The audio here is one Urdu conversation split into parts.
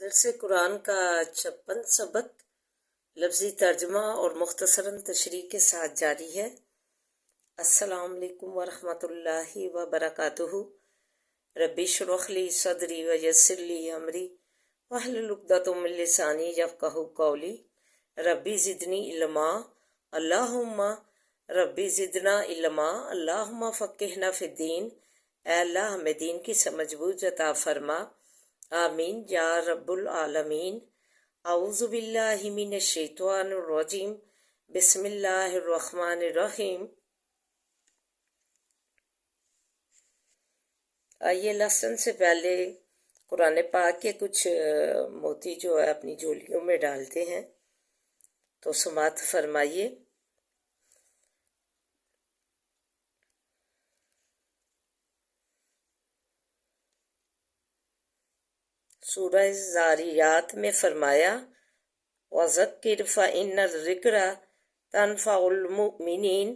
درس قرآن کا 56 سبق لفظی ترجمہ اور مختصراً تشریح کے ساتھ جاری ہے۔ السلام علیکم ورحمۃ اللہ وبرکاتہ۔ ربی اشرح لی صدری ویسر لی امری واحلل عقدۃ من لسانی یفقہوا قولی۔ ربی زدنی علما اللہم ربی زدنا علما اللہم فقہنا فی الدین۔ اے اللہ ہمیں دین کی سمجھ بوجھ عطا فرما، آمین یا رب العالمین۔ اعوذ باللہ من الشیطان الرجیم، بسم اللہ الرحمن الرحیم۔ آئیے لیسن سے پہلے قرآن پاک کے کچھ موتی جو ہے اپنی جھولیوں میں ڈالتے ہیں، تو سماعت فرمائیے۔ سورہ زاریات میں فرمایا وَذَكِّرْ فَإِنَّ الذِّكْرَ تَنفَعُ الْمُؤْمِنِينَ،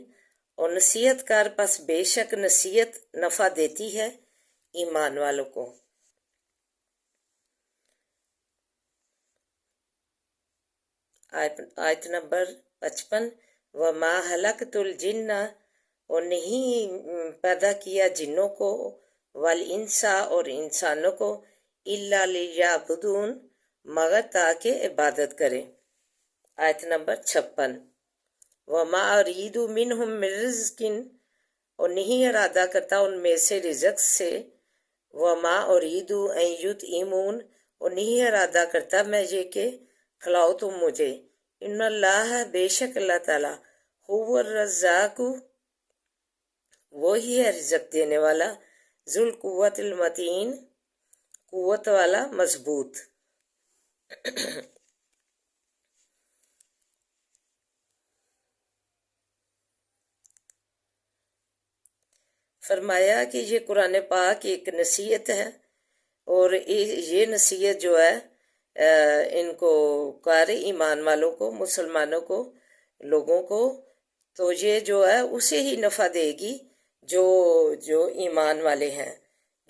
اور نصیحت کر پس بے شک نصیحت نفع دیتی ہے ایمان والوں کو۔ آیت نمبر 55، وَمَا خَلَقْتُ الْجِنَّ، اور نہیں پیدا کیا جنوں کو، وَالْإِنسَ، اور انسانوں کو، إِلَّا لِيَعْبُدُونَ، مگر تاکہ عبادت کریں۔ آیت نمبر 56، وَمَا أُرِيدُ مِنْهُمْ مِنْ رِزْقٍ، اور نہیں ارادہ کرتا ان میں سے رزق سے، وَمَا أُرِيدُ أَنْ يُطْعِمُونَ، اور نہیں ارادہ کرتا میں یہ کہ کھلاؤ تم مجھے، إِنَّ اللَّهَ، بے شک اللہ تعالیٰ، هُوَ الرَّزَّاقُ، وہی ہے رزق دینے والا، ذو القوۃ المتین، قوت والا مضبوط۔ فرمایا کہ یہ قرآن پاک ایک نصیحت ہے، اور یہ نصیحت جو ہے ان کو قاری ایمان والوں کو، مسلمانوں کو، لوگوں کو، تو یہ جو ہے اسے ہی نفع دے گی جو ایمان والے ہیں،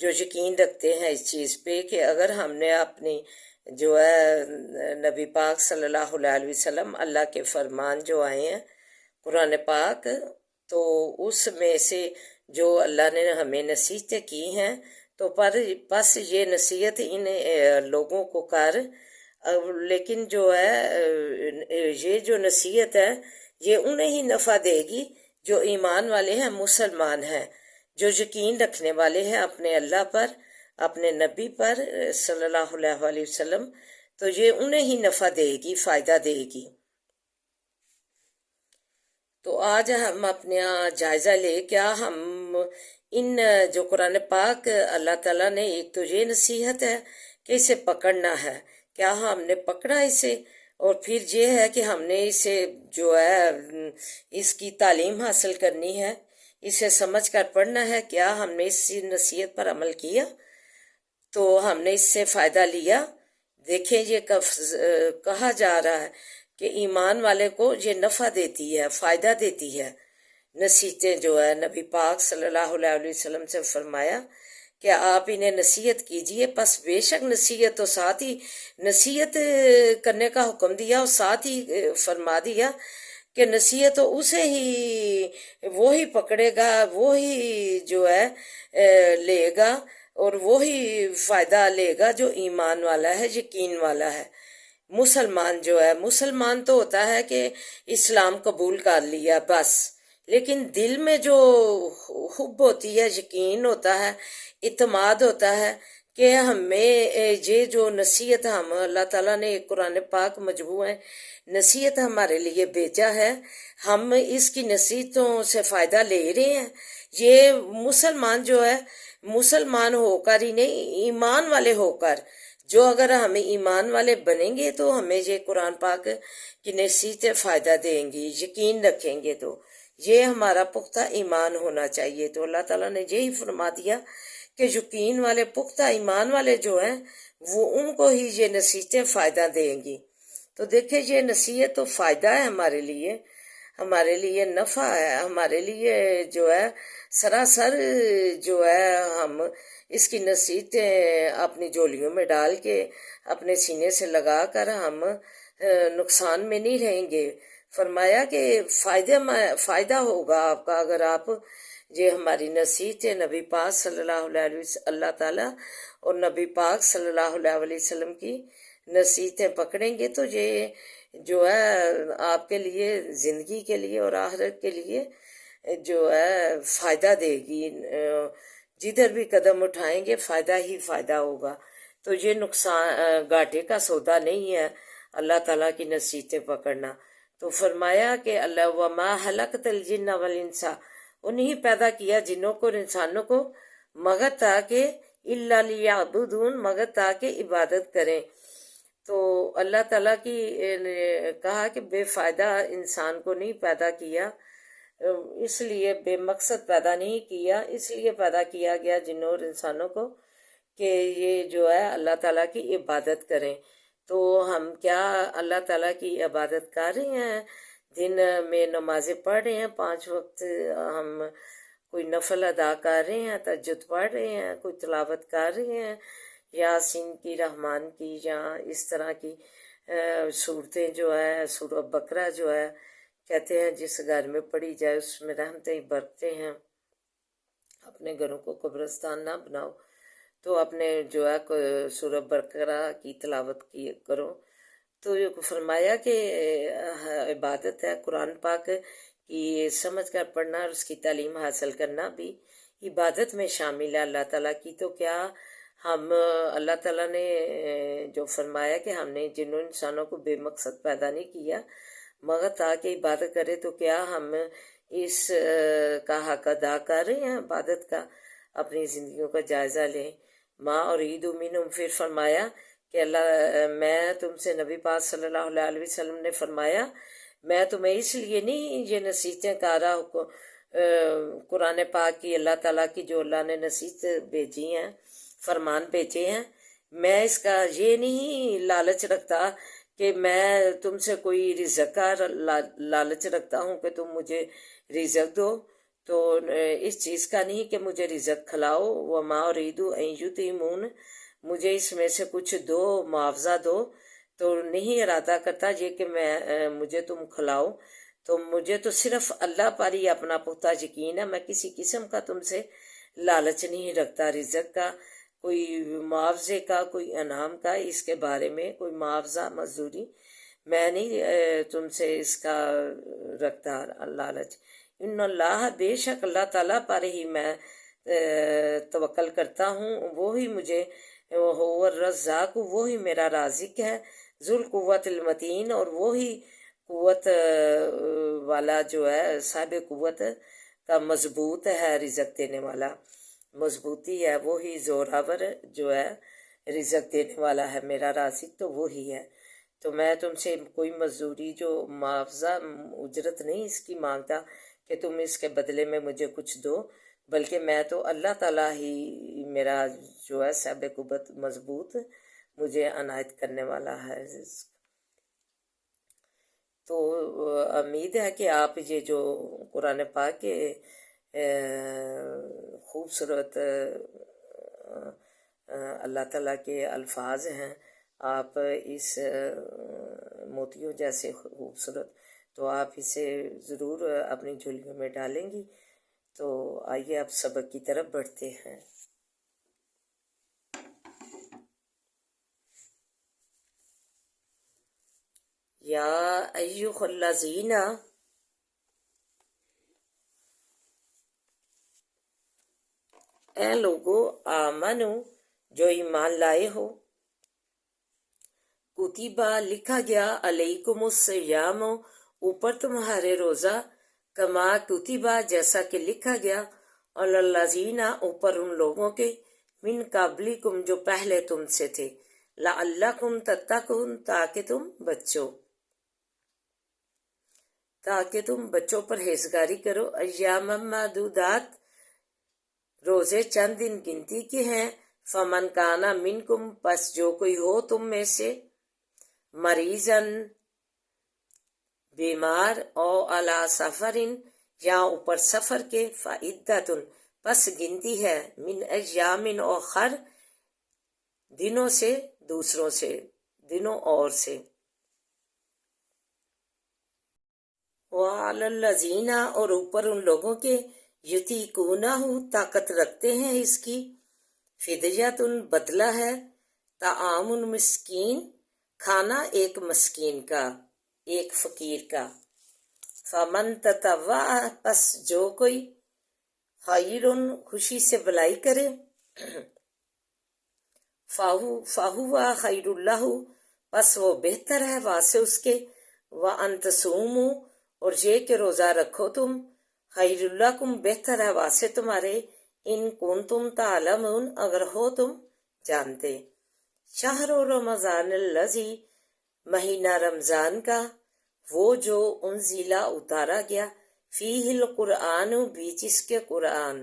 جو یقین رکھتے ہیں اس چیز پہ کہ اگر ہم نے اپنی جو ہے نبی پاک صلی اللہ علیہ وسلم، اللہ کے فرمان جو آئے ہیں قرآن پاک، تو اس میں سے جو اللہ نے ہمیں نصیحتیں کی ہیں، تو بس یہ نصیحت ان لوگوں کو کر، لیکن جو ہے یہ جو نصیحت ہے یہ انہیں ہی نفع دے گی جو ایمان والے ہیں، مسلمان ہیں، جو یقین رکھنے والے ہیں اپنے اللہ پر، اپنے نبی پر صلی اللہ علیہ وسلم، تو یہ انہیں ہی نفع دے گی، فائدہ دے گی۔ تو آج ہم اپنا جائزہ لے، کیا ہم ان جو قرآن پاک اللہ تعالیٰ نے، ایک تو یہ نصیحت ہے کہ اسے پکڑنا ہے، کیا ہم نے پکڑا اسے؟ اور پھر یہ ہے کہ ہم نے اسے جو ہے اس کی تعلیم حاصل کرنی ہے، اسے سمجھ کر پڑھنا ہے، کیا ہم نے اس نصیحت پر عمل کیا تو ہم نے اس سے فائدہ لیا؟ دیکھیں یہ کہا جا رہا ہے کہ ایمان والے کو یہ نفع دیتی ہے، فائدہ دیتی ہے نصیحتیں، جو ہے نبی پاک صلی اللہ علیہ وسلم سے فرمایا کہ آپ انہیں نصیحت کیجئے، پس بے شک نصیحت، تو ساتھ ہی نصیحت کرنے کا حکم دیا، اور ساتھ ہی فرما دیا کہ نصیحت تو اسے ہی وہی پکڑے گا، وہی جو ہے لے گا، اور وہی فائدہ لے گا جو ایمان والا ہے، یقین والا ہے۔ مسلمان جو ہے، مسلمان تو ہوتا ہے کہ اسلام قبول کر لیا بس، لیکن دل میں جو حب ہوتی ہے، یقین ہوتا ہے، اعتماد ہوتا ہے کہ ہمیں یہ جو نصیحت ہم اللہ تعالیٰ نے قرآن پاک مجموعہ نصیحت ہمارے لیے بھیجا ہے، ہم اس کی نصیحتوں سے فائدہ لے رہے ہیں، یہ مسلمان جو ہے، مسلمان ہو کر ہی نہیں، ایمان والے ہو کر، جو اگر ہم ایمان والے بنیں گے تو ہمیں یہ قرآن پاک کی نصیحتیں فائدہ دیں گی، یقین رکھیں گے، تو یہ ہمارا پختہ ایمان ہونا چاہیے۔ تو اللہ تعالیٰ نے یہی فرما دیا کہ یقین والے، پختہ ایمان والے جو ہیں، وہ ان کو ہی یہ نصیحتیں فائدہ دیں گی۔ تو دیکھیں یہ نصیحت تو فائدہ ہے ہمارے لیے، ہمارے لیے نفع ہے، ہمارے لیے جو ہے سراسر جو ہے ہم اس کی نصیحتیں اپنی جولیوں میں ڈال کے اپنے سینے سے لگا کر ہم نقصان میں نہیں رہیں گے۔ فرمایا کہ فائدہ ہوگا آپ کا اگر آپ یہ ہماری نصیحتیں نبی پاک صلی اللہ علیہ وسلم، اللہ تعالیٰ اور نبی پاک صلی اللہ علیہ وسلم کی نصیحتیں پکڑیں گے تو یہ جو ہے آپ کے لیے زندگی کے لیے اور آخرت کے لیے جو ہے فائدہ دے گی، جدھر بھی قدم اٹھائیں گے فائدہ ہی فائدہ ہوگا۔ تو یہ نقصان گھاٹے کا سودا نہیں ہے اللہ تعالیٰ کی نصیحتیں پکڑنا۔ تو فرمایا کہ اللہ وما خلقت الجن والانس، انہیں پیدا کیا جنوں کو اور انسانوں کو مگر تاکہ الا لیعبدون، مگر تاکہ عبادت کریں۔ تو اللہ تعالیٰ کی کہا کہ بے فائدہ انسان کو نہیں پیدا کیا، اس لیے بے مقصد پیدا نہیں کیا، اس لیے پیدا کیا گیا جنوں اور انسانوں کو کہ یہ جو ہے اللہ تعالیٰ کی عبادت کریں۔ تو ہم کیا اللہ تعالیٰ کی عبادت کر رہے ہیں؟ دن میں نمازیں پڑھ رہے ہیں، 5 وقت ہم کوئی نفل ادا کر رہے ہیں، تہجد پڑھ رہے ہیں، کوئی تلاوت کر رہے ہیں یاسین کی، رحمان کی، یا اس طرح کی صورتیں جو ہے، سورہ بقرہ جو ہے کہتے ہیں جس گھر میں پڑھی جائے اس میں رحمتیں برکتے ہیں۔ اپنے گھروں کو قبرستان نہ بناؤ، تو اپنے جو ہے سورہ بقرہ کی تلاوت کی کرو۔ تو یہ فرمایا کہ عبادت ہے، قرآن پاک کی سمجھ کر پڑھنا اور اس کی تعلیم حاصل کرنا بھی عبادت میں شامل ہے اللہ تعالیٰ کی۔ تو کیا ہم اللہ تعالیٰ نے جو فرمایا کہ ہم نے جنوں انسانوں کو بے مقصد پیدا نہیں کیا مگر تاکہ عبادت کرے، تو کیا ہم اس کا حق ادا کر رہے ہیں عبادت کا؟ اپنی زندگیوں کا جائزہ لیں۔ ماں اور عید منہم، پھر فرمایا کہ اللہ میں تم سے، نبی پاک صلی اللہ علیہ وسلم نے فرمایا میں تمہیں اس لیے نہیں یہ نصیحتیں کہہ رہا ہوں، قرآن پاک کی اللہ تعالیٰ کی جو اللہ نے نصیحت بھیجی ہیں، فرمان بھیجے ہیں، میں اس کا یہ نہیں لالچ رکھتا کہ میں تم سے کوئی رزق کا لالچ رکھتا ہوں کہ تم مجھے رزق دو، تو اس چیز کا نہیں کہ مجھے رزق کھلاؤ، وما اريد ان يطعمون، مجھے اس میں سے کچھ دو، معاوضہ دو، تو نہیں ارادہ کرتا یہ کہ میں مجھے تم کھلاؤ۔ تو مجھے تو صرف اللہ پر ہی اپنا پختہ یقین ہے، میں کسی قسم کا تم سے لالچ نہیں رکھتا، رزق کا، کوئی معاوضے کا، کوئی انعام کا، اس کے بارے میں کوئی معاوضہ مزدوری میں نہیں تم سے اس کا رکھتا لالچ۔ ان اللہ، بے شک اللہ تعالیٰ پر ہی میں توکل کرتا ہوں، وہی مجھے هو الرزاق، وہی میرا رازق ہے، ذو القوت المتین، اور وہی قوت والا جو ہے، صاحب قوت کا مضبوط ہے رزق دینے والا، مضبوطی ہے، وہی زوراور جو ہے رزق دینے والا ہے، میرا رازق تو وہی ہے۔ تو میں تم سے کوئی مزدوری جو معاوضہ اجرت نہیں اس کی مانگتا کہ تم اس کے بدلے میں مجھے کچھ دو، بلکہ میں تو اللہ تعالیٰ ہی میرا جو ہے صاحب قوت مضبوط مجھے عنایت کرنے والا ہے۔ تو امید ہے کہ آپ یہ جو قرآن پاک کے خوبصورت اللہ تعالیٰ کے الفاظ ہیں، آپ اس موتیوں جیسے خوبصورت، تو آپ اسے ضرور اپنی جھولیوں میں ڈالیں گی۔ تو آئیے آپ سبق کی طرف بڑھتے ہیں۔ یا ایھا الذین، اے لوگو، آمنو، جو ایمان لائے ہو، کتبہ، لکھا گیا، علیکم الصیام، اوپر تمہارے روزہ، کما کتبہ، جیسا کہ لکھا گیا، علی الذین، اوپر ان لوگوں کے، من قبلکم، جو پہلے تم سے تھے، لعلکم تتقون، تاکہ تم بچو پرہیزگاری کرو، ایاما معدودات، روزے چند دن گنتی کے ہیں، فمن کانا منکم، پس جو کوئی ہو تم میں سے، مریضن، بیمار او علی سفرن یا اوپر سفر کے فعدتن پس گنتی ہے من ایامن اخر دنوں سے دوسروں سے دنوں اور سے وعلی الذین اور اوپر ان لوگوں کے یطیقونہ طاقت رکھتے ہیں اس کی فدیۃ بدلہ ہے طعام مسکین کھانا ایک مسکین کا ایک فقیر کا فمن تطوع پس جو کوئی خیر خوشی سے بلائی کرے فہو خیر اللہ پس وہ بہتر ہے واسے اس کے وان تصوموا اور یہ کہ روزہ رکھو تم خیر لکم بہتر ہے واسے تمہارے ان کنتم تعلمون اگر ہو تم جانتے شہر رمضان الذی مہینہ رمضان کا وہ جو انزلہ اتارا گیا فیہ القرآن بیچ اس کے قرآن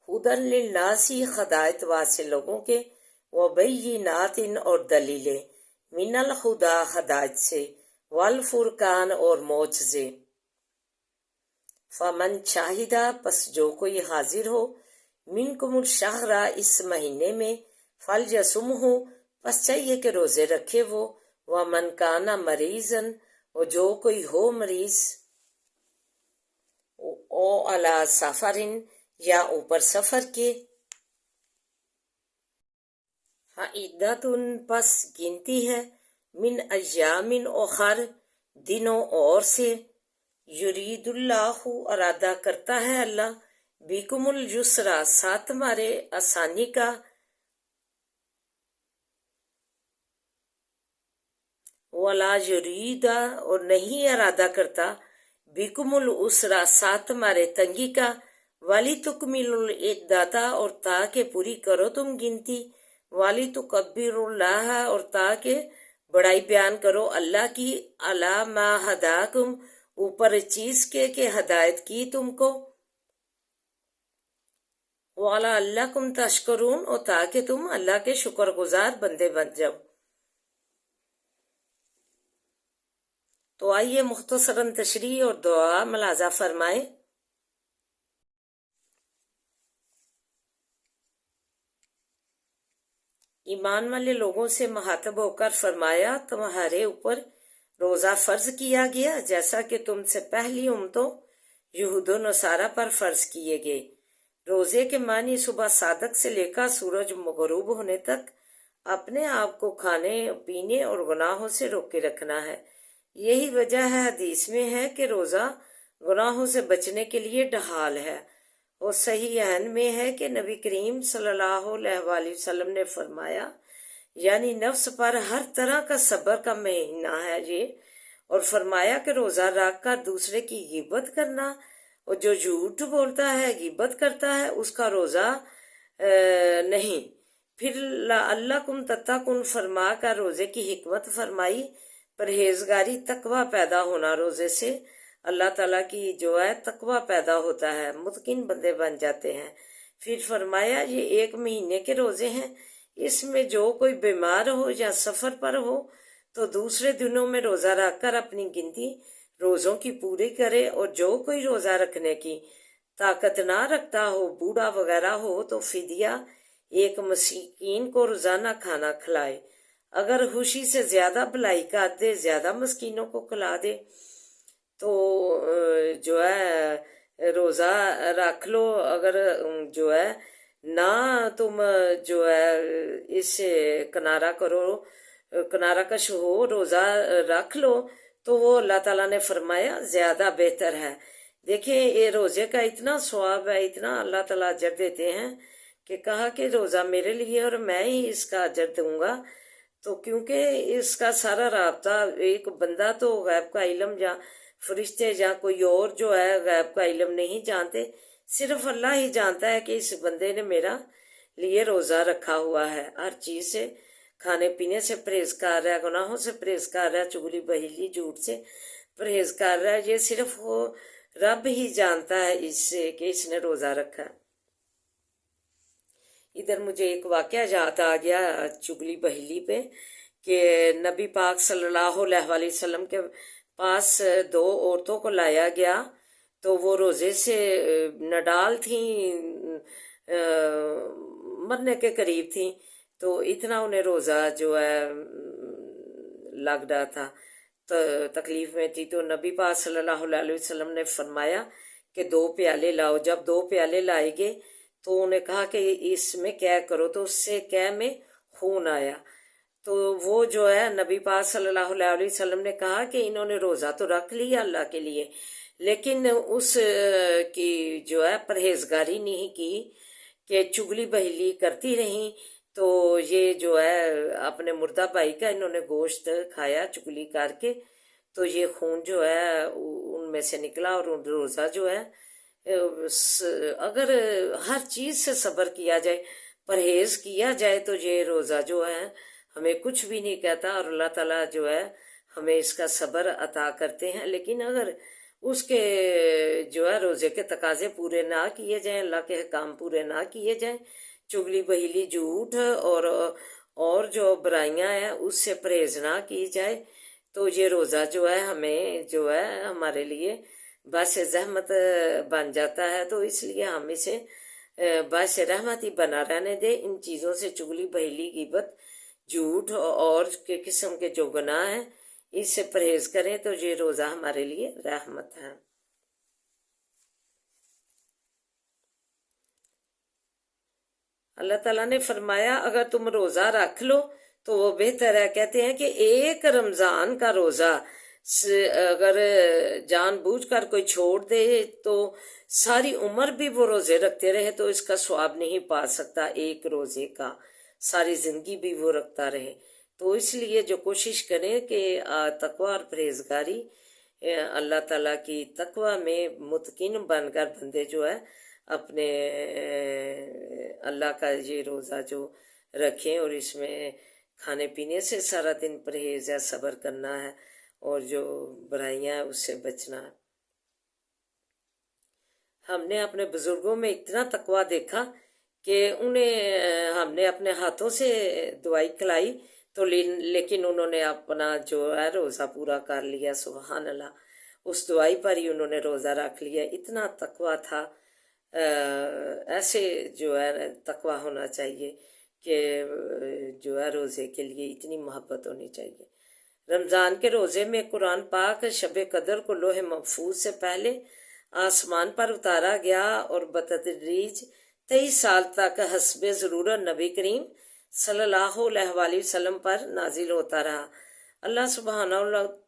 ہدن للناسی ہدایت واسے لوگوں کے وبینات اور دلیلیں من الہدی ہدایت سے والفرقان اور معجزے فمن شاہدہ پس جو کوئی حاضر ہو منکم الشہر اس مہینے میں فلیصمہ پس چاہیے کہ روزے رکھے وہ ومن کان مریضا اور جو کوئی ہو مریض او علی سفرن یا اوپر سفر کے فعدۃ پس گنتی ہے من ایامن اخر دنوں اور سے یرید اللہ ارادہ کرتا ہے اللہ بیکم الجسرا ساتھ تمہارے آسانی کا ولا یرید اور نہیں ارادہ کرتا بیکم الاسرا ساتھ تمہارے تنگی کا والی تکمل العدۃ اور تاکہ پوری کرو تم گنتی والی تکبر اللہ اور تاکہ بڑائی بیان کرو اللہ کی علی ما ہداکم اوپر چیز کے کہ ہدایت کی تم کو وعلی اللکم تشکرون اور تاکہ تم اللہ کے شکر گزار بندے بن جاؤ۔ تو آئیے مختصراً تشریح اور دعا ملاحظہ فرمائیں۔ ایمان والے لوگوں سے مخاطب ہو کر فرمایا تمہارے اوپر روزہ فرض کیا گیا جیسا کہ تم سے پہلی امتوں یہود و نصارہ پر فرض کیے گئے۔ روزے کے معنی صبح صادق سے لے کر سورج غروب ہونے تک اپنے آپ کو کھانے پینے اور گناہوں سے روکے رکھنا ہے۔ یہی وجہ ہے حدیث میں ہے کہ روزہ گناہوں سے بچنے کے لیے ڈھال ہے، اور صحیحین میں ہے کہ نبی کریم صلی اللہ علیہ وآلہ وسلم نے فرمایا یعنی نفس پر ہر طرح کا صبر کا مہینہ ہے یہ، اور فرمایا کہ روزہ رکھ کر دوسرے کی غیبت کرنا اور جو جھوٹ بولتا ہے غیبت کرتا ہے اس کا روزہ نہیں۔ پھر لعلکم تتقون فرما کر روزے کی حکمت فرمائی پرہیزگاری تقوی پیدا ہونا، روزے سے اللہ تعالیٰ کی جو ہے تقوی پیدا ہوتا ہے، متقین بندے بن جاتے ہیں۔ پھر فرمایا یہ ایک مہینے کے روزے ہیں، اس میں جو کوئی بیمار ہو یا سفر پر ہو تو دوسرے دنوں میں روزہ رکھ کر اپنی گنتی روزوں کی پوری کرے، اور جو کوئی روزہ رکھنے کی طاقت نہ رکھتا ہو بوڑھا وغیرہ ہو تو فدیہ ایک مسکین کو روزانہ کھانا کھلائے۔ اگر خوشی سے زیادہ بھلائی کر دے زیادہ مسکینوں کو کھلا دے تو جو ہے روزہ رکھ لو، اگر جو ہے نہ تم جو ہے اس سے کنارہ کش ہو روزہ رکھ لو تو وہ اللہ تعالیٰ نے فرمایا زیادہ بہتر ہے۔ دیکھیں یہ روزے کا اتنا ثواب ہے، اتنا اللہ تعالیٰ اجر دیتے ہیں کہ کہا کہ روزہ میرے لیے اور میں ہی اس کا اجر دوں گا۔ تو کیونکہ اس کا سارا رابطہ ایک بندہ تو غیب کا علم یا فرشتے یا کوئی اور جو ہے غیب کا علم نہیں جانتے، صرف اللہ ہی جانتا ہے کہ اس بندے نے میرا لیے روزہ رکھا ہوا ہے، ہر چیز سے کھانے پینے سے پرہیز کر رہا ہے، گناہوں سے پرہیز کر رہا ہے، چغلی بہیلی جھوٹ سے پرہیز کر رہا ہے، یہ صرف وہ رب ہی جانتا ہے اس سے کہ اس نے روزہ رکھا۔ ادھر مجھے ایک واقعہ یاد آ گیا چغلی بہیلی پہ کہ نبی پاک صلی اللہ علیہ وآلہ وسلم کے پاس دو عورتوں کو لایا گیا تو وہ روزے سے نڈال تھیں، مرنے کے قریب تھیں، تو اتنا انہیں روزہ جو ہے لگ رہا تھا، تکلیف میں تھی، تو نبی پاک صلی اللہ علیہ وسلم نے فرمایا کہ 2 پیالے لاؤ۔ جب 2 پیالے لائے گئے تو انہیں کہا کہ اس میں کیا کرو، تو اس سے کیا میں خون آیا، تو وہ جو ہے نبی پاک صلی اللہ علیہ وسلم نے کہا کہ انہوں نے روزہ تو رکھ لیا اللہ کے لیے، لیکن اس کی جو ہے پرہیزگاری نہیں کی، کہ چگلی بہلی کرتی رہیں، تو یہ جو ہے اپنے مردہ بھائی کا انہوں نے گوشت کھایا چگلی کر کے، تو یہ خون جو ہے ان میں سے نکلا، اور روزہ جو ہے اگر ہر چیز سے صبر کیا جائے، پرہیز کیا جائے، تو یہ روزہ جو ہے ہمیں کچھ بھی نہیں کہتا، اور اللہ تعالیٰ جو ہے ہمیں اس کا صبر عطا کرتے ہیں۔ لیکن اگر اس کے جو ہے روزے کے تقاضے پورے نہ کیے جائیں، اللہ کے حکام پورے نہ کیے جائیں، چگلی بہلی جھوٹ اور جو برائیاں ہیں اس سے پرہیز نہ کی جائے، تو یہ روزہ جو ہے ہمیں جو ہے ہمارے لیے باعث زحمت بن جاتا ہے، تو اس لیے ہم اسے باعث رحمت ہی بنا رہنے دے۔ ان چیزوں سے چگلی بہلی غیبت جھوٹ اور کے قسم کے جو گناہ ہیں اس سے پرہیز کریں، تو یہ روزہ ہمارے لیے رحمت ہے۔ اللہ تعالیٰ نے فرمایا اگر تم روزہ رکھ لو تو وہ بہتر ہے۔ کہتے ہیں کہ ایک رمضان کا روزہ اگر جان بوجھ کر کوئی چھوڑ دے تو ساری عمر بھی وہ روزے رکھتے رہے تو اس کا ثواب نہیں پا سکتا، ایک روزے کا ساری زندگی بھی وہ رکھتا رہے۔ تو اس لیے جو کوشش کریں کہ تقوی اور پرہیزگاری، اللہ تعالیٰ کی تقوی میں متقین بن کر بندے جو ہے اپنے اللہ کا یہ روزہ جو رکھیں، اور اس میں کھانے پینے سے سارا دن پرہیز ہے، صبر کرنا ہے، اور جو برائیاں ہیں اس سے بچنا ہے۔ ہم نے اپنے بزرگوں میں اتنا تقوی دیکھا کہ انہیں ہم نے اپنے ہاتھوں سے دوائی کھلائی تو لیکن انہوں نے اپنا جو ہے روزہ پورا کر لیا، سبحان اللہ، اس دوائی پر ہی انہوں نے روزہ رکھ لیا، اتنا تقوی تھا۔ ایسے جو ہے تقوی ہونا چاہیے کہ جو ہے روزے کے لیے اتنی محبت ہونی چاہیے۔ رمضان کے روزے میں قرآن پاک شب قدر کو لوح محفوظ سے پہلے آسمان پر اتارا گیا اور بتدریج 23 سال تک حسب ضرورت نبی کریم صلی اللہ علیہ وآلہ وسلم پر نازل ہوتا رہا۔ اللہ سبحانہ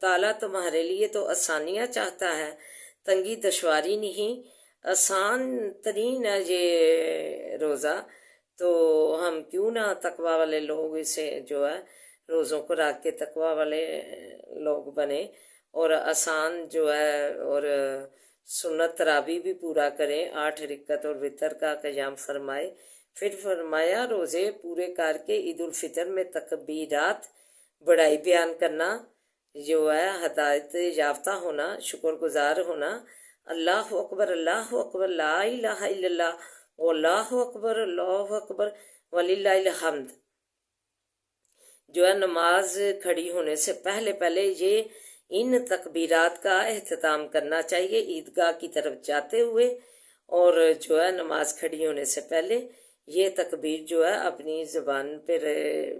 تعالیٰ تمہارے لیے تو آسانیاں چاہتا ہے، تنگی دشواری نہیں، آسان ترین ہے یہ روزہ، تو ہم کیوں نہ تقوی والے لوگ اسے جو ہے روزوں کو رکھ کے تقوی والے لوگ بنے، اور آسان جو ہے اور سنت تراویح بھی پورا کریں، 8 رکعت اور وتر کا قیام فرمائے۔ پھر فرمایا روزے پورے کر کے عید الفطر میں تکبیرات بڑائی بیان کرنا، جو ہے ہدایت یافتہ ہونا، شکر گزار ہونا، اللہ اکبر لا الہ الا اللہ، اللہ اکبر وللہ الحمد، جو ہے نماز کھڑی ہونے سے پہلے یہ ان تکبیرات کا اہتمام کرنا چاہیے عیدگاہ کی طرف جاتے ہوئے، اور جو ہے نماز کھڑی ہونے سے پہلے یہ تکبیر جو ہے اپنی زبان پہ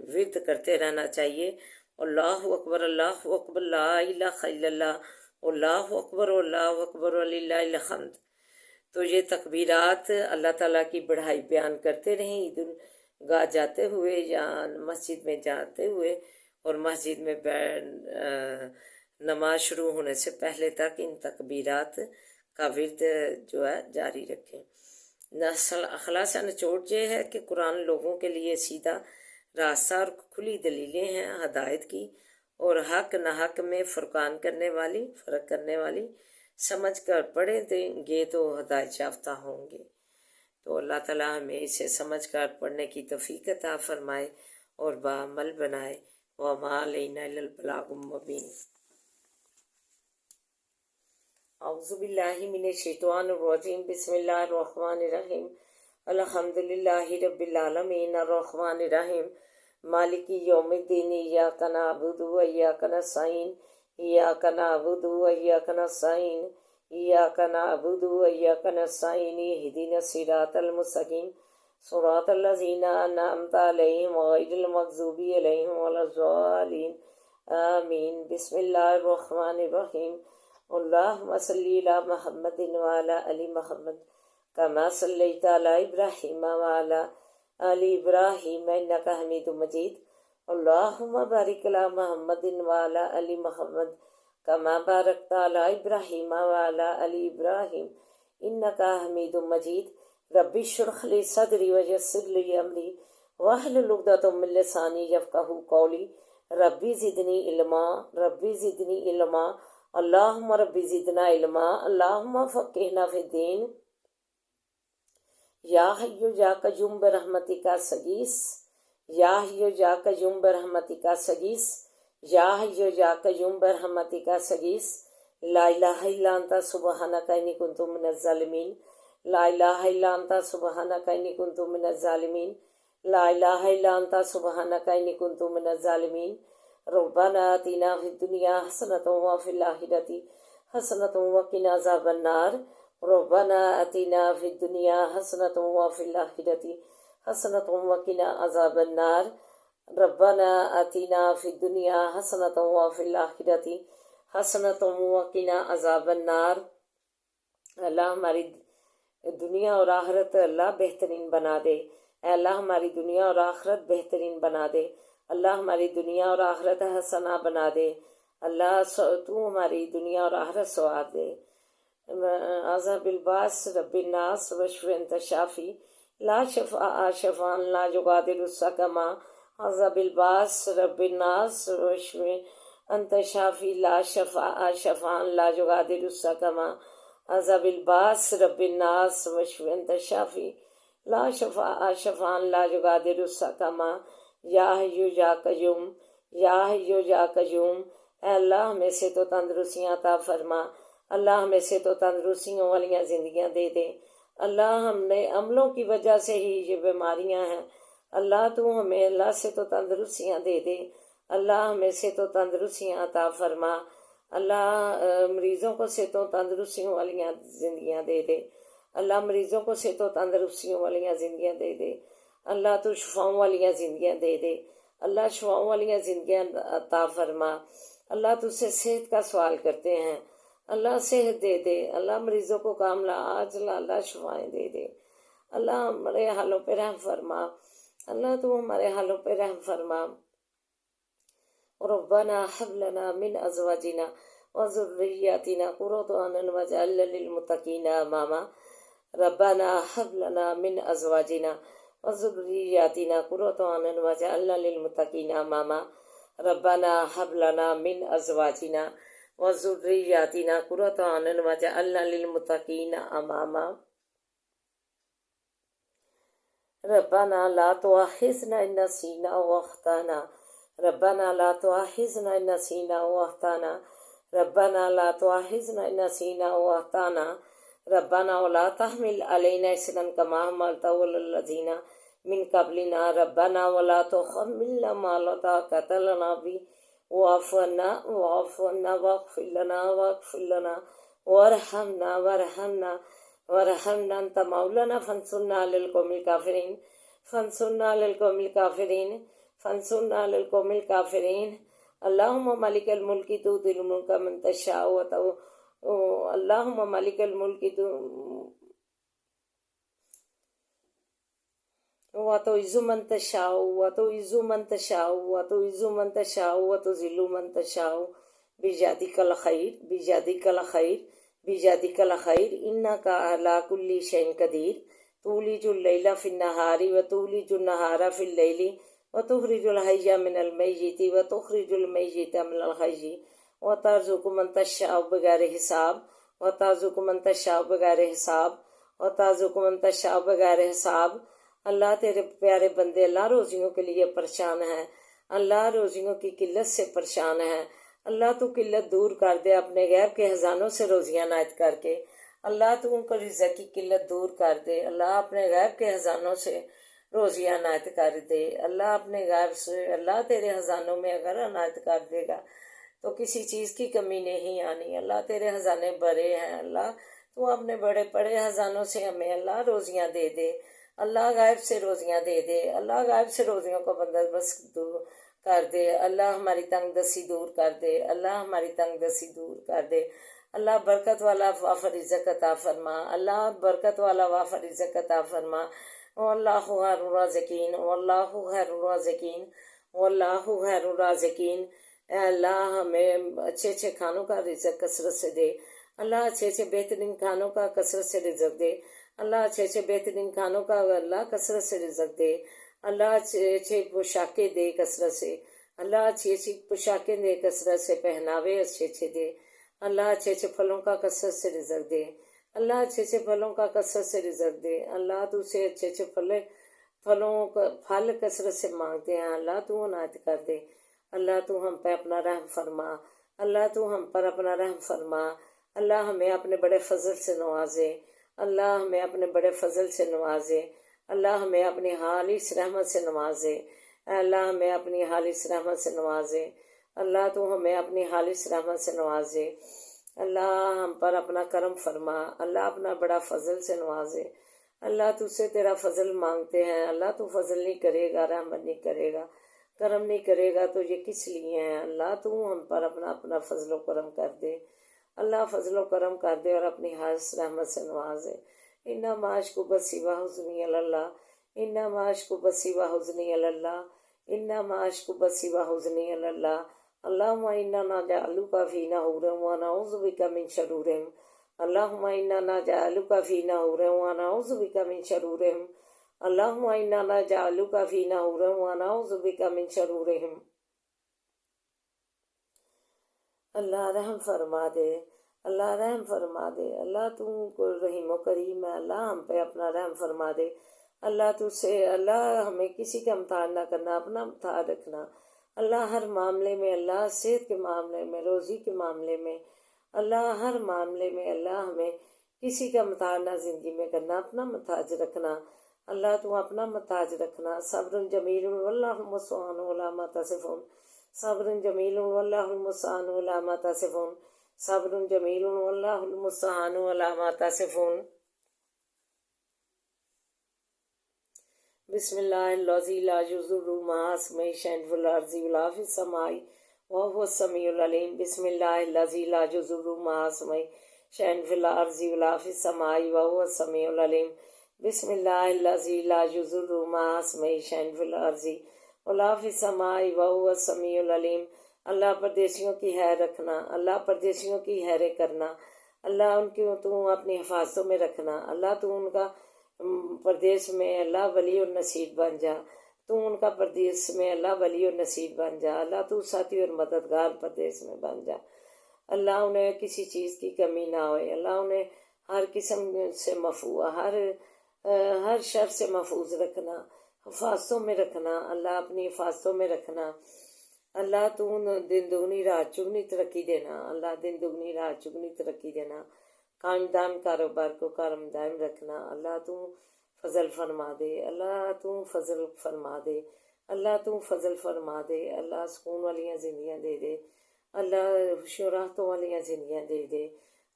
ورد کرتے رہنا چاہیے، اللہ اکبر لا الہ الا اللہ، اللہ اکبر وللہ الحمد۔ تو یہ تکبیرات اللہ تعالیٰ کی بڑائی بیان کرتے رہیں عید گاہ جاتے ہوئے یا مسجد میں جاتے ہوئے، اور مسجد میں نماز شروع ہونے سے پہلے تک ان تکبیرات کا ورد جو ہے جاری رکھیں۔ خلاصہ نچوڑ یہ ہے کہ قرآن لوگوں کے لیے سیدھا راستہ اور کھلی دلیلیں ہیں ہدایت کی، اور حق نہ حق میں فرق کرنے والی سمجھ کر پڑھیں گے تو ہدایت یافتہ ہوں گے۔ تو اللہ تعالیٰ ہمیں اسے سمجھ کر پڑھنے کی توفیق عطا فرمائے اور بعمل بنائے۔ وَمَا عَلَيْنَا إِلَّا الْبَلَاغُ الْمُبِينُ۔ اعوذ باللہ من الشیطان الرجیم، بسم اللہ الرحمن الرحیم، الحمدللہ رب العالمین، الرحمن الرحیم، مالک یوم الدین ایاک نعبد و ایاک نستعین ایاک نعبد و ایاک نستعین ایاک نعبد و ایاک نستعین اہدنا الصراط المستقیم صراط الذین انعمت علیہم غیر المغضوب علیہم ولا الضالین آمین۔ بسم اللہ الرحمن الرحیم۔ اللہم صلی علی محمد وعلی آل محمد کما صلیت علی ابراہیم وعلی آل ابراہیم انک حمید مجید۔ اللہم بارک علی محمد وعلی آل محمد کما بارکت علی ابراہیم وعلی آل ابراہیم انک حمید مجید۔ ربی اشرح لی صدری ویسر لی امری واحلل عقدۃ من لسانی یفقہوا قولی۔ ربی زدنی علما، ربی زدنی علما، اللہم ربی زدنا علما، اللہم فقہنا فی الدین۔ یا حی یا قیوم برحمتک استغیث، یا حی یا قیوم برحمتک استغیث، یا حی یا قیوم برحمتک استغیث۔ لا الہ الا انت سبحانک انی کنت من الظالمین، لا الہ الا انت سبحانک انی کنت من الظالمین، لا الہ الا انت سبحانک انی کنت من الظالمین۔ ربنا آتنا فی الدنیا حسنۃ وفی الآخرۃ حسنۃ وقنا عذاب النار۔ ربنا آتنا فی الدنیا حسنۃ وفی الآخرۃ حسنۃ وقنا عذاب النار۔ ربنا آتنا فی الدنیا حسنۃ وفی الآخرۃ حسنۃ وقنا عذاب النار۔ اللہ ہماری دنیا اور آخرت اللہ بہترین بنا دے، اے اللہ ہماری دنیا اور آخرت بہترین بنا دے، اللہ ہماری دنیا اور آخرت حسنہ بنا دے، اللہ تو ہماری دنیا اور آخرت سواد دے۔ عذاب الباس رب الناس وشف انت شافی لا شفاء شفاء لا یغادر سقما۔ عذاب الباس رب الناس وشف انت شافی لا شفاء شفاء لا یغادر سقما۔ عذاب الباس رب الناس وشف انت شافی لا شفاء شفاء لا یغادر سقما۔ یا حی یا قیوم، یا حی یا قیوم، اے اللہ ہمیں سے تو تندرستیاں عطا فرما، اللہ ہمیں سے تو تندرستیوں والیاں زندگیاں دے دے۔ اللہ ہم نے عملوں کی وجہ سے ہی یہ بیماریاں ہیں، اللہ تو ہمیں اللہ سے تو تندرستیاں دے دے، اللہ ہمیں سے تو تندرستیاں عطا فرما، اللہ مریضوں کو سے تو تندرستیوں والیاں زندگیاں دے دے، اللہ مریضوں کو سے تو تندرستیوں والیاں زندگیاں دے دے، اللہ تو شفاؤں والیاں زندگیاں دے دے، اللہ شفاؤں والیاں زندگیاں عطا فرما۔ اللہ تجھ سے صحت کا سوال کرتے ہیں، اللہ صحت دے دے، اللہ مریضوں کو کاملہ عاجلہ اللہ شفائیں دے دے، اللہ ہمارے حالوں پہ رحم فرما، اللہ تو ہمارے حالوں پہ رحم فرما۔ ربنا هب لنا من ازواجنا وذرياتنا قرة اعين واجعلنا للمتقين اماما۔ ربنا هب لنا من ازواجنا وذرياتنا قرة اعين واجعلنا للمتقين اماما۔ ربنا هب لنا من ازواجنا وذرياتنا قرة اعين واجعلنا للمتقين اماما۔ ربنا لا تؤاخذنا ان نسينا واخطأنا، ربنا لا تؤاخذنا ان نسينا واخطأنا، ربنا لا تؤاخذنا ان نسينا واخطأنا، ربنا ولا تحمل علينا إصرا كما حملته على الذين من قبلنا، ربنا ولا تحملنا ما لا طاقة لنا به واعف عنا واعف عنا واغفر لنا واغفر لنا وارحمنا وارحمنا وارحمنا انت مولانا فانصرنا على القوم الكافرين، فانصرنا على القوم الكافرين، فانصرنا على القوم الكافرين۔ اللهم مالک الملک تؤتی الملک من تشاء اللهم مالک الملک وتعز من تشاء وتعز من تشاء وتعز من تشاء وتذل من تشاء بيدك الخير بيدك الخير بيدك الخير إنك على كل شيء قدير۔ تولج الليل في النهار وتولج النهار في الليل وتخرج الحي من المیت وتخرج المیت من الحی وترزق من تشاء بغیر حساب وترزق من تشاء بغیر حساب وترزق من تشاء بغیر حساب۔ اللہ تیرے پیارے بندے اللہ روزیوں کے لیے پریشان ہیں، اللہ روزیوں کی قلت سے پریشان ہیں، اللہ تو قلت دور کر دے اپنے غیب کے خزانوں سے روزیاں عنایت کر کے، اللہ تو ان کو رزق کی قلت دور کر دے، اللہ اپنے غیب کے خزانوں سے روزی عنایت کر دے اللہ، اپنے غیب سے اللہ تیرے خزانوں میں اگر عنایت کر دے گا تو کسی چیز کی کمی نہیں آنی۔ اللہ تیرے خزانے بڑے ہیں، اللہ تو اپنے بڑے بڑے خزانوں سے ہمیں اللہ روزیاں دے دے، اللہ غیب سے روزیاں دے دے، اللہ غیب سے روزیوں کو بندوبست کر دے، اللہ ہماری تنگ دستی دور کر دے، اللہ ہماری تنگ دستی دور کر دے، اللہ برکت والا وافر رزق عطا فرما، اللہ برکت والا وافر رزق عطا فرما۔ واللہ خیر الرازقین، واللہ خیر الرازقین، واللہ خیر الرازقین۔ اے اللہ ہمیں اچھے اچھے کھانوں کا رزق کثرت سے دے، اللہ اچھے اچھے بہترین کھانوں کا کثرت سے رزق دے، اللہ اچھے اچھے بہترین کھانوں کا اللہ کثرت سے رزق دے، اللہ اچھے اچھے پوشاکیں دے کثرت سے، اللہ اچھی اچھی پوشاکیں دے کثرت سے، پہناوے اچھے اچھے دے، اللہ اچھے اچھے پھلوں کا کثرت سے رزق دے، اللہ اچھے اچھے پھلوں کا کثرت سے رزق دے، اللہ تو سے اچھے اچھے پھل کثرت سے مانگتے ہیں، اللہ تو عنایت کر دے، اللہ تو ہم پہ اپنا رحم فرما، اللہ تو ہم پر اپنا رحم فرما، اللہ ہمیں اپنے بڑے فضل سے نوازے، اللہ ہمیں اپنے بڑے فضل سے نوازے، اللہ ہمیں اپنی خالص رحمت سے نوازے، اے اللہ ہمیں اپنی خالص رحمت سے نوازے، اللہ تو ہمیں اپنی خالص رحمت سے نوازے، اللہ ہم پر اپنا کرم فرما، اللہ اپنا بڑا فضل سے نوازے، اللہ تجھ سے تیرا فضل مانگتے ہیں، اللہ تو فضل نہیں کرے گا، رحمت نہیں کرے گا، کرم نہیں کرے گا تو یہ کس لیے ہیں؟ اللہ تو ہم پر اپنا اپنا فضل و کرم کر دے، اللہ فضل و کرم کر دے اور اپنی خاص رحمت سے نوازے۔ انا معاش کو بسی و حزنی اللہ، انا معاش کو بسی و حزنی اللہ، انا معاش کو بسی و حزنی اللہ، اللہم انا نجعلک فی نحورہم ونعوذ بک من شرورہم، اللہم انا نجعلک فی نحورہم ونعوذ بک من شرورہم، اللہم انا نجعلک فی نحورہم ونعوذ بک من شرورہم۔ اللہ رحم فرما دے، اللہ رحم فرما دے، اللہ تو کو رحیم و کریم ہے، اللہ ہم پہ اپنا رحم فرما دے، اللہ تجھ سے اللہ ہمیں کسی کا امتحان نہ کرنا، اپنا امتحان رکھنا، اللہ ہر معاملے میں، اللہ صحت کے معاملے میں، روزی کے معاملے میں، اللہ ہر معاملے میں اللہ ہمیں کسی کا امتحان نہ زندگی میں کرنا، اپنا متاج رکھنا، اللہ تو اپنا متاج رکھنا۔ صبر جمیل واللہ المستعان علی ما تصفون، صبر جمیل واللہ المستعان علی ما تصفون، صبر جمیل واللہ المستعان علی ما تصفون۔ بسم اللہ الذی لا یضر مع اسمہ شیء فی الارض ولا فی السماء وهو السمیع العلیم، بسم اللہ الذی لا یضر مع اسمہ شیء فی الارض ولا فی السماء وهو السمیع العلیم، بسم اللہ الذی لا یضر مع اسمہ شیء فی الارض ولا فی السماء وهو السمیع العلیم۔ اللہ پردیسیوں کی خیر رکھنا، اللہ پردیسیوں کی خیریں کرنا، اللہ ان کی تو اپنی حفاظتوں میں رکھنا، اللہ تو ان کا پردیس میں اللہ ولی اور نصیر بن جا، تو ان کا پردیس میں اللہ ولی اور نصیر بن جا، اللہ تو ساتھی اور مددگار پردیس میں بن جا، اللہ انہیں کسی چیز کی کمی نہ ہوئے، اللہ انہیں ہر قسم سے ہر شر سے محفوظ رکھنا، حفاظتوں میں رکھنا، اللہ اپنی حفاظتوں میں رکھنا، اللہ تو دن دگنی رات چگنی ترقی دینا، اللہ دن دگنی رات چگنی ترقی دینا، قائم دائم کاروبار کو قائم دائم رکھنا، اللہ تو فضل فرما دے، اللہ تو فضل فرما دے، اللہ تو فضل فرما دے، اللہ سکون والیاں زندگیاں دے دے، اللہ خوشی و راحتوں والیاں زندگیاں دے دے،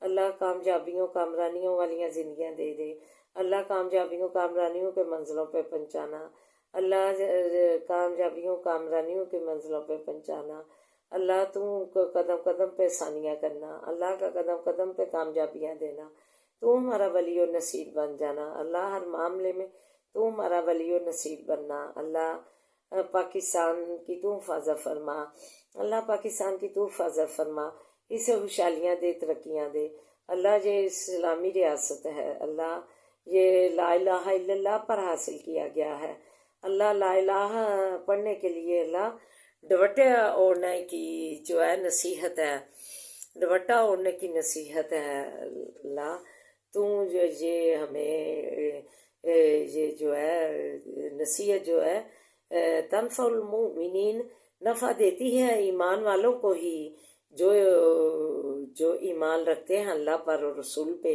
اللہ کامیابیوں کامرانیوں والیاں زندگیاں دے دے، اللہ کامیابیوں کامرانیوں کے منزلوں پہ پہنچانا، اللہ کامیابیوں کامرانیوں کے منزلوں پہ پہنچانا، اللہ تو قدم قدم پہ ثانیہ کرنا، اللہ کا قدم قدم پہ کامیابیاں دینا، تو ہمارا ولی و نصیر بن جانا، اللہ ہر معاملے میں تو ہمارا ولی و نصیر بننا، اللہ پاکستان کی تو حفاظت فرما، اللہ پاکستان کی تو حفاظت فرما، اسے خوشحالیاں دے، ترقیاں دے، اللہ یہ اسلامی ریاست ہے، اللہ یہ لا الہ الا اللہ پر حاصل کیا گیا ہے، اللہ لا الہ پڑھنے کے لیے اللہ دوپٹے اوڑھنے کی جو ہے نصیحت ہے، دوپٹہ اوڑھنے کی نصیحت ہے، اللہ تو یہ ہمیں یہ جو ہے نصیحت جو ہے تنفع المؤمنین نفع دیتی ہے ایمان والوں کو ہی، جو ایمان رکھتے ہیں اللہ پر اور رسول پہ،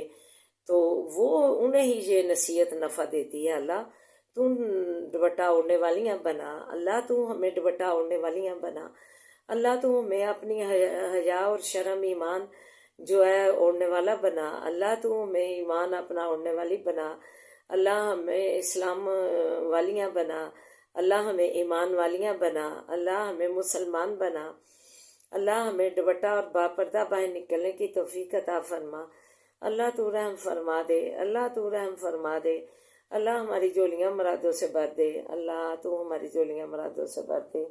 تو وہ انہیں ہی یہ نصیحت نفع دیتی ہے، اللہ تو دوپٹہ اوڑھنے والیاں بنا اللہ، تو ہمیں دوپٹہ اوڑھنے والیاں بنا اللہ، تو ہمیں اپنی حیا اور شرم ایمان جو ہے اوڑھنے والا بنا اللہ، تو ہمیں ایمان اپنا اوڑھنے والی بنا اللہ، ہمیں اسلام والیاں بنا اللہ، ہمیں ایمان والیاں بنا اللہ، ہمیں مسلمان بنا اللہ، ہمیں دوپٹہ اور باپردہ باہر نکلنے کی توفیق عطا فرما اللہ، تو رحم فرما دے اللہ، تو رحم فرما دے اللہ، ہماری جولیاں مرادوں سے بھر دے اللہ، تو ہماری جولیاں مرادوں سے بھر دے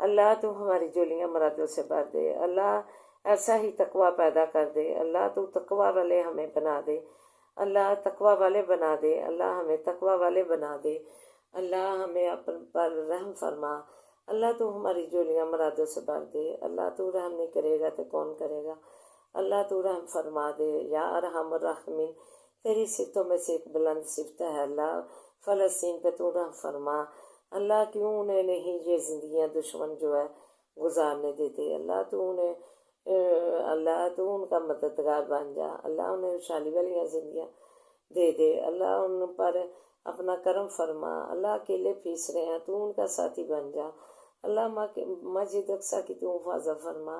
اللہ، تو ہماری جولیاں مرادوں سے بھر دے اللہ، ایسا ہی تقوی پیدا کر دے اللہ، تو تقوی والے ہمیں بنا دے اللہ، تقوی والے بنا دے اللہ، ہمیں تقوی والے بنا دے اللہ، ہمیں اپن پر رحم فرما اللہ، تو ہماری جولیاں مرادوں سے بھر دے اللہ، تو رحم نہیں کرے گا تو کون کرے گا اللہ، تو رحم فرما دے یا ارحم الراحمین، تیری صفتوں میں سے ایک بلند صفت ہے اللہ، فلسطین پہ تو رحم فرما اللہ، کیوں انہیں نہیں یہ زندگیاں دشمن جو ہے گزارنے دیتے اللہ، تو انہیں اللہ، تو ان کا مددگار بن جا اللہ، انہیں خوشحالی والی زندگیاں دے دے اللہ، ان پر اپنا کرم فرما اللہ، اکیلے پھیس رہے ہیں تو ان کا ساتھی بن جا اللہ، مسجد اقصیٰ کی تو حفاظت فرما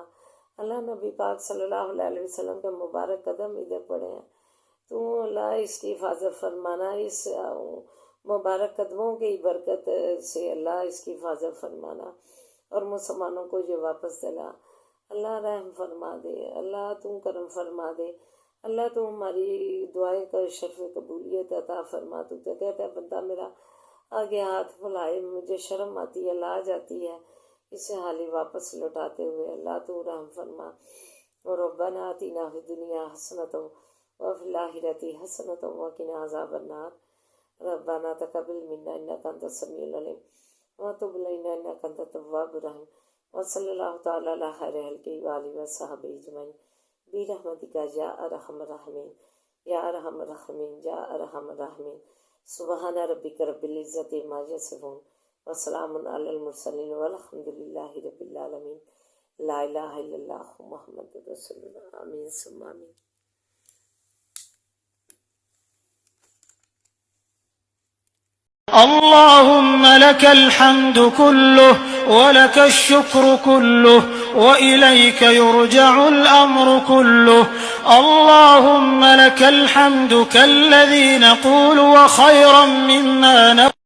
اللہ، نبی پاک صلی اللہ علیہ وسلم کے مبارک قدم ادھر پڑے ہیں تو اللہ اس کی حفاظت فرمانا، اس مبارک قدموں کی برکت سے اللہ اس کی حفاظت فرمانا اور مسلمانوں کو یہ واپس دلا اللہ، رحم فرما دے اللہ، تم کرم فرما دے اللہ، تو ہماری دعائیں کا شرف قبولیت عطا فرما، تو کہتا ہے بندہ میرا آگے ہاتھ پھیلائے مجھے شرم آتی ہے، لاج آتی ہے اسے حالی واپس لوٹاتے ہوئے اللہ، تو رحم فرما اور ربنا آتینا فی الدنیا حسنۃ وفی الآخرۃ حسنۃ وقنا عذاب النار ربنا تقبل منا انک انت السمیع العلیم وتب علینا انک انت التواب الرحیم وصلی اللہ تعالی علی خیر خلقہ وآلہ وصحبہ اجمعین برحمتک یا ارحم الراحمین یا ارحم الراحمین یا ارحم الراحمین سبحان ربک رب العزۃ عما یصفون وسلام علی المرسلین والحمد للہ رب العالمین لا الہ الا اللہ محمد رسول اللہ آمین ثم آمین۔ اللهم لك الحمد كله ولك الشكر كله وإليك يرجع الأمر كله اللهم لك الحمد كالذي نقول وخيرا مما نقول